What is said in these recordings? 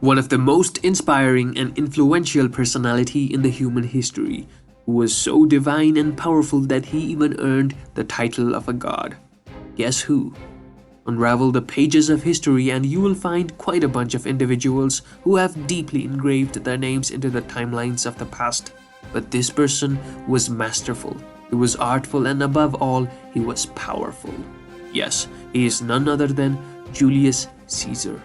one of the most inspiring and influential personality in the human history, who was so divine and powerful that he even earned the title of a god. Guess who? Unravel the pages of history and you will find quite a bunch of individuals who have deeply engraved their names into the timelines of the past. But this person was masterful, he was artful, and above all, he was powerful. Yes, he is none other than Julius Caesar.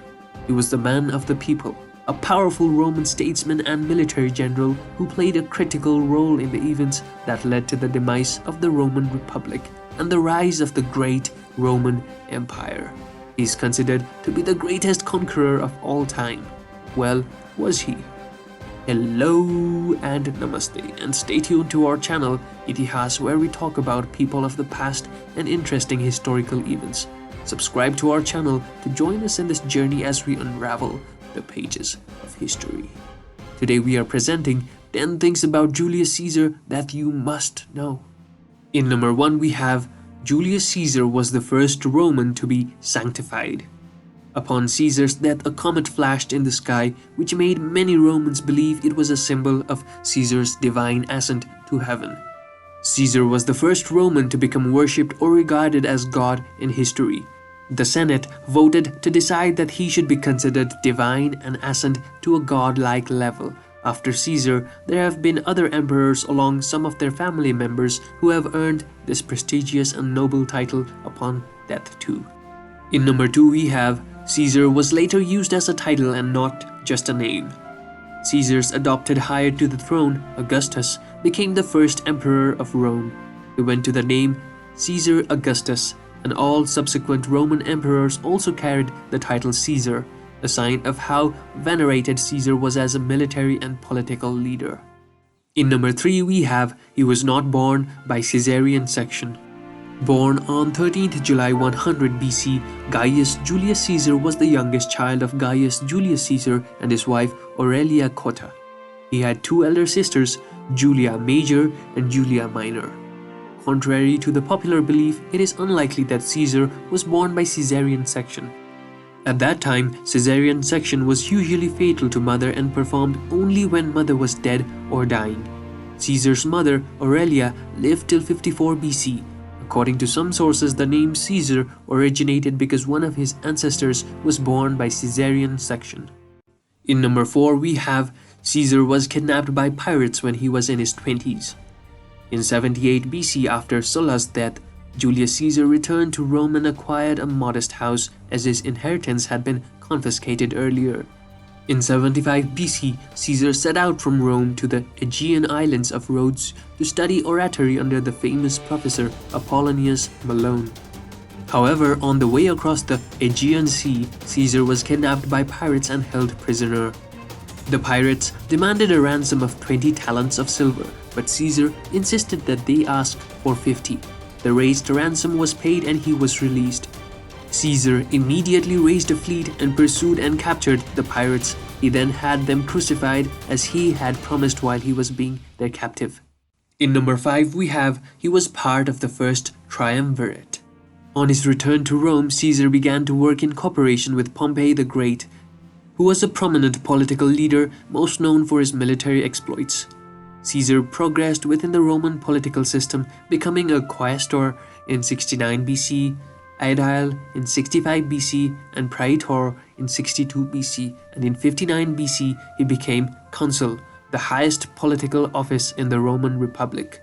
He was the man of the people, a powerful Roman statesman and military general who played a critical role in the events that led to the demise of the Roman Republic and the rise of the great Roman Empire. He is considered to be the greatest conqueror of all time. Well, was he? Hello and namaste, and stay tuned to our channel Itihas, where we talk about people of the past and interesting historical events. Subscribe to our channel to join us in this journey as we unravel the pages of history. Today we are presenting 10 things about Julius Caesar that you must know. In number 1 we have Julius Caesar was the first Roman to be sanctified. Upon Caesar's death, a comet flashed in the sky, which made many Romans believe it was a symbol of Caesar's divine ascent to heaven. Caesar was the first Roman to become worshipped or regarded as god in history. The Senate voted to decide that he should be considered divine and ascend to a god-like level. After Caesar, there have been other emperors along some of their family members who have earned this prestigious and noble title upon death too. In number 2 we have Caesar was later used as a title and not just a name. Caesar's adopted heir to the throne, Augustus, became the first emperor of Rome. He went to the name Caesar Augustus, and all subsequent Roman emperors also carried the title Caesar, a sign of how venerated Caesar was as a military and political leader. In number 3 we have he was not born by Caesarean section. Born on 13th July 100 BC, Gaius Julius Caesar was the youngest child of Gaius Julius Caesar and his wife Aurelia Cotta. He had 2 elder sisters, Julia Major and Julia Minor. Contrary to the popular belief, it is unlikely that Caesar was born by Caesarean section. At that time, Caesarean section was usually fatal to mother and performed only when mother was dead or dying. Caesar's mother, Aurelia, lived till 54 BC. According to some sources, the name Caesar originated because one of his ancestors was born by Caesarean section. In number 4 we have Caesar was kidnapped by pirates when he was in his 20s. In 78 BC, after Sulla's death, Julius Caesar returned to Rome and acquired a modest house as his inheritance had been confiscated earlier. In 75 BC, Caesar set out from Rome to the Aegean islands of Rhodes to study oratory under the famous professor Apollonius Malone. However, on the way across the Aegean Sea, Caesar was kidnapped by pirates and held prisoner. The pirates demanded a ransom of 20 talents of silver, but Caesar insisted that they ask for 50. The raised ransom was paid and he was released. Caesar immediately raised a fleet and pursued and captured the pirates. He then had them crucified as he had promised while he was being their captive. In number 5 we have he was part of the first triumvirate. On his return to Rome, Caesar began to work in cooperation with Pompey the Great, who was a prominent political leader most known for his military exploits. Caesar progressed within the Roman political system, becoming a quaestor in 69 BC, aedile in 65 BC, and praetor in 62 BC, and in 59 BC he became consul, the highest political office in the Roman Republic.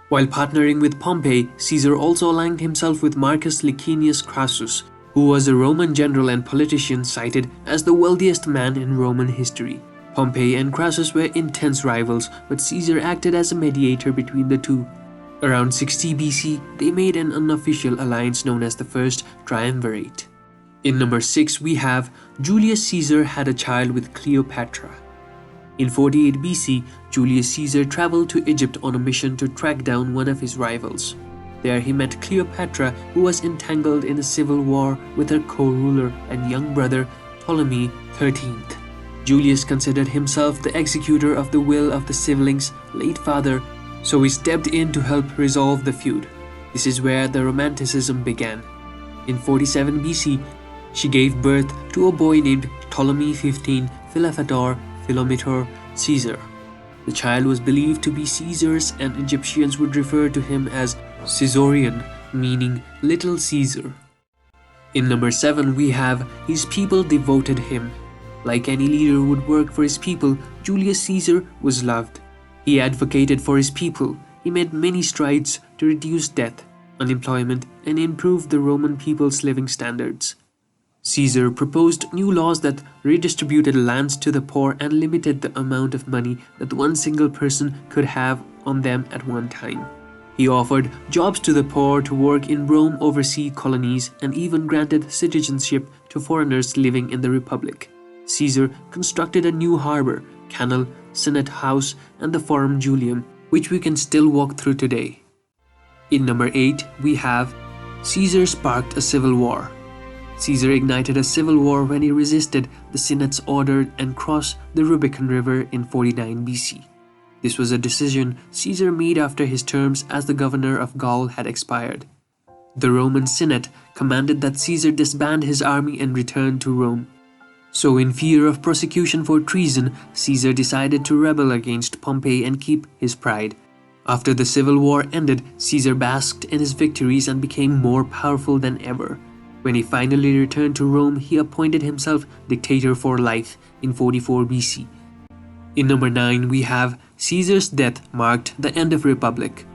While partnering with Pompey, Caesar also aligned himself with Marcus Licinius Crassus, who was a Roman general and politician cited as the wealthiest man in Roman history. Pompey and Crassus were intense rivals, but Caesar acted as a mediator between the two. Around 60 BC, they made an unofficial alliance known as the First Triumvirate. In number 6 we have Julius Caesar had a child with Cleopatra. In 48 BC, Julius Caesar traveled to Egypt on a mission to track down one of his rivals. There he met Cleopatra, who was entangled in a civil war with her co-ruler and young brother Ptolemy XIII. Julius considered himself the executor of the will of the siblings' late father, so he stepped in to help resolve the feud. This is where the Romanticism began. In 47 BC, She gave birth to a boy named Ptolemy 15 Philopator Philometor Caesar. The child was believed to be Caesar's, and Egyptians would refer to him as Cesarean, meaning Little Caesar. In number 7 we have his people devoted him. Like any leader who would work for his people, Julius Caesar was loved. He advocated for his people. He made many strides to reduce death, unemployment, and improve the Roman people's living standards. Caesar proposed new laws that redistributed lands to the poor and limited the amount of money that one single person could have on them at one time. He offered jobs to the poor to work in Rome overseas colonies and even granted citizenship to foreigners living in the Republic. Caesar constructed a new harbor, canal, Senate House, and the Forum Julium, which we can still walk through today. In number 8, we have Caesar sparked a civil war. Caesar ignited a civil war when he resisted the Senate's order and crossed the Rubicon River in 49 BC. This was a decision Caesar made after his terms as the governor of Gaul had expired. The Roman Senate commanded that Caesar disband his army and return to Rome. So in fear of prosecution for treason, Caesar decided to rebel against Pompey and keep his pride. After the civil war ended, Caesar basked in his victories and became more powerful than ever. When he finally returned to Rome, he appointed himself dictator for life in 44 BC. In number 9, we have Caesar's death marked the end of Republic.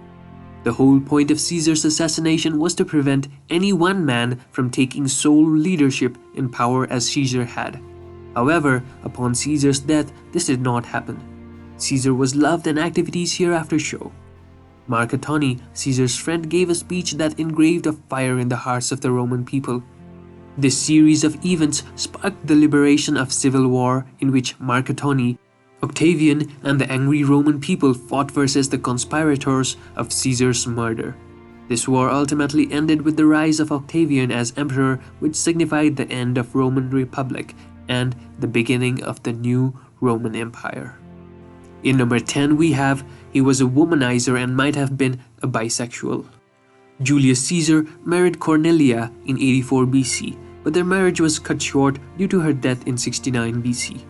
The whole point of Caesar's assassination was to prevent any one man from taking sole leadership in power as Caesar had. However, upon Caesar's death, this did not happen. Caesar was loved and activities hereafter show. Mark Antony, Caesar's friend, gave a speech that engraved a fire in the hearts of the Roman people. This series of events sparked the liberation of civil war in which Mark Antony, Octavian, and the angry Roman people fought versus the conspirators of Caesar's murder. This war ultimately ended with the rise of Octavian as emperor, which signified the end of Roman Republic and the beginning of the new Roman Empire. In number 10 we have, he was a womanizer and might have been a bisexual. Julius Caesar married Cornelia in 84 BC, but their marriage was cut short due to her death in 69 BC.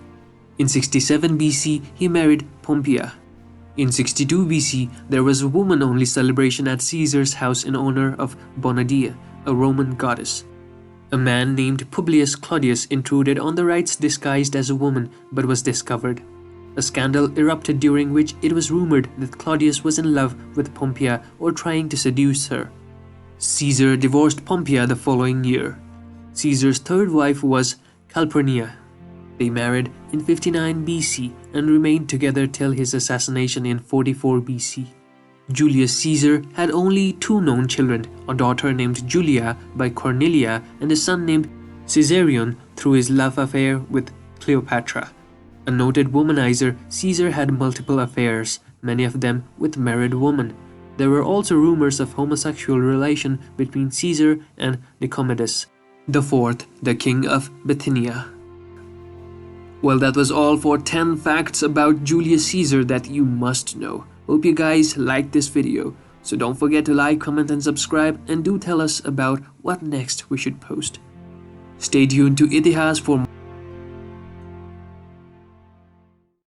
In 67 BC, he married Pompeia. In 62 BC, there was a woman-only celebration at Caesar's house in honor of Bonadea, a Roman goddess. A man named Publius Claudius intruded on the rites disguised as a woman but was discovered. A scandal erupted during which it was rumored that Claudius was in love with Pompeia or trying to seduce her. Caesar divorced Pompeia the following year. Caesar's third wife was Calpurnia. They married in 59 BC and remained together till his assassination in 44 BC. Julius Caesar had only 2 known children, a daughter named Julia by Cornelia and a son named Cesarean through his love affair with Cleopatra. A noted womanizer, Caesar had multiple affairs, many of them with married women. There were also rumors of homosexual relation between Caesar and Nicomedes IV, the king of Bithynia. Well, that was all for 10 facts about Julius Caesar that you must know. Hope you guys liked this video. So don't forget to like, comment, and subscribe, and do tell us about what next we should post. Stay tuned to Itihas for